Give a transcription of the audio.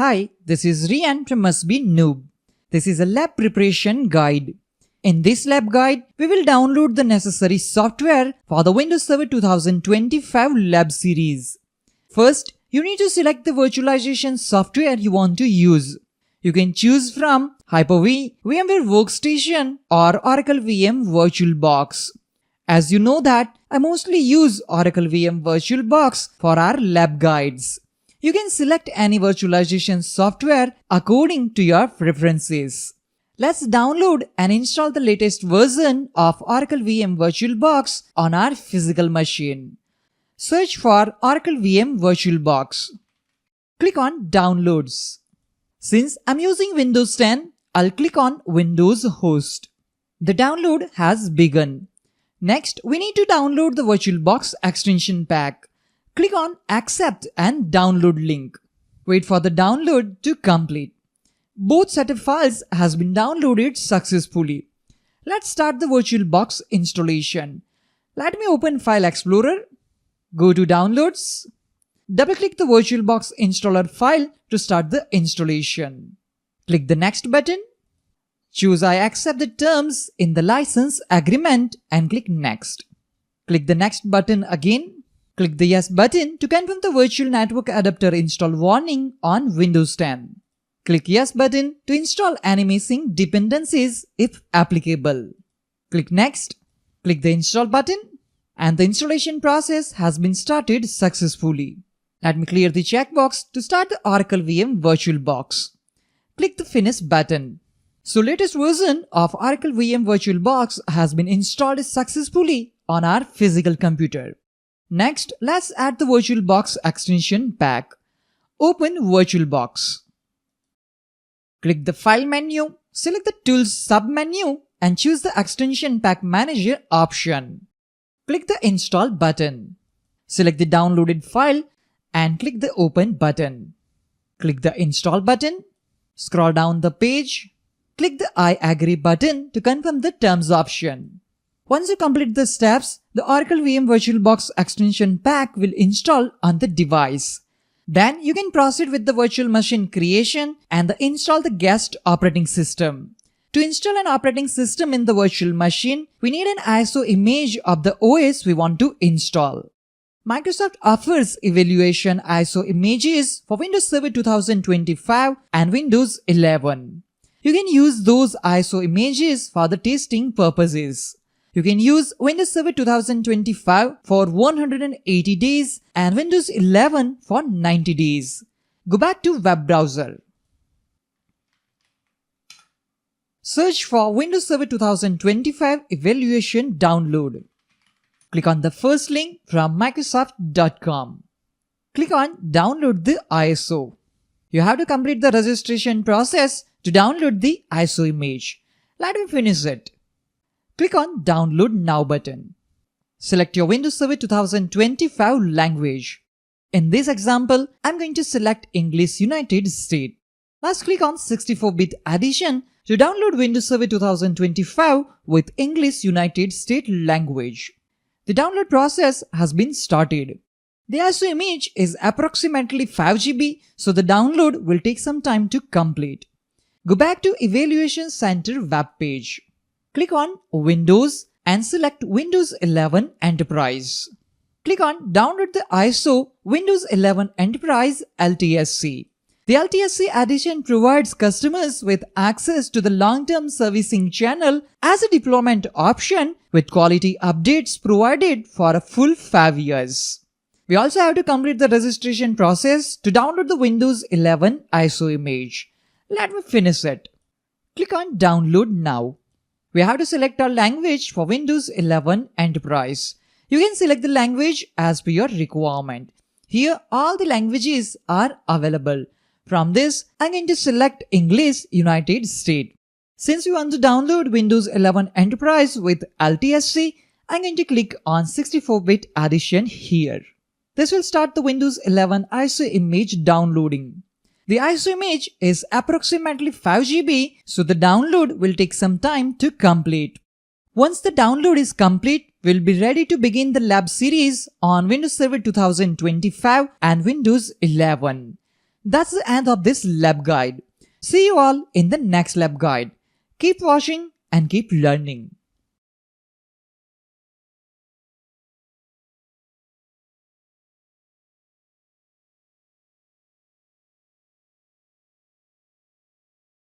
Hi, this is Rian from Must Be Noob. This is a lab preparation guide. In this lab guide, we will download the necessary software for the Windows Server 2025 lab series. First, you need to select the virtualization software you want to use. You can choose from Hyper-V, VMware Workstation or Oracle VM VirtualBox. As you know that, I mostly use Oracle VM VirtualBox for our lab guides. You can select any virtualization software according to your preferences. Let's download and install the latest version of Oracle VM VirtualBox on our physical machine. Search for Oracle VM VirtualBox. Click on Downloads. Since I'm using Windows 10, I'll click on Windows Host. The download has begun. Next, we need to download the VirtualBox extension pack. Click on Accept and Download link. Wait for the download to complete. Both set of files has been downloaded successfully. Let's start the VirtualBox installation. Let me open File Explorer. Go to Downloads. Double-click the VirtualBox installer file to start the installation. Click the Next button. Choose I accept the terms in the license agreement and click Next. Click the Next button again. Click the Yes button to confirm the Virtual Network Adapter install warning on Windows 10. Click Yes button to install any missing dependencies if applicable. Click Next. Click the Install button and the installation process has been started successfully. Let me clear the checkbox to start the Oracle VM VirtualBox. Click the Finish button. So latest version of Oracle VM VirtualBox has been installed successfully on our physical computer. Next, let's add the VirtualBox extension pack. Open VirtualBox. Click the File menu, select the Tools sub-menu and choose the Extension Pack Manager option. Click the Install button. Select the downloaded file and click the Open button. Click the Install button. Scroll down the page. Click the I agree button to confirm the terms option. Once you complete the steps, the Oracle VM VirtualBox extension pack will install on the device. Then you can proceed with the virtual machine creation and install the guest operating system. To install an operating system in the virtual machine, we need an ISO image of the OS we want to install. Microsoft offers evaluation ISO images for Windows Server 2025 and Windows 11. You can use those ISO images for the testing purposes. You can use Windows Server 2025 for 180 days and Windows 11 for 90 days. Go back to web browser. Search for Windows Server 2025 Evaluation Download. Click on the first link from Microsoft.com. Click on Download the ISO. You have to complete the registration process to download the ISO image. Let me finish it. Click on Download Now button. Select your Windows Server 2025 language. In this example, I'm going to select English United States. Let's click on 64-bit edition to download Windows Server 2025 with English United States language. The download process has been started. The ISO image is approximately 5 GB, so the download will take some time to complete. Go back to Evaluation Center web page. Click on Windows and select Windows 11 Enterprise. Click on Download the ISO Windows 11 Enterprise LTSC. The LTSC edition provides customers with access to the long-term servicing channel as a deployment option with quality updates provided for a full 5 years. We also have to complete the registration process to download the Windows 11 ISO image. Let me finish it. Click on Download Now. We have to select our language for Windows 11 Enterprise. You can select the language as per your requirement. Here, all the languages are available. From this, I'm going to select English United States. Since we want to download Windows 11 Enterprise with LTSC, I'm going to click on 64-bit edition here. This will start the Windows 11 ISO image downloading. The ISO image is approximately 5 GB, so the download will take some time to complete. Once the download is complete, we'll be ready to begin the lab series on Windows Server 2025 and Windows 11. That's the end of this lab guide. See you all in the next lab guide. Keep watching and keep learning.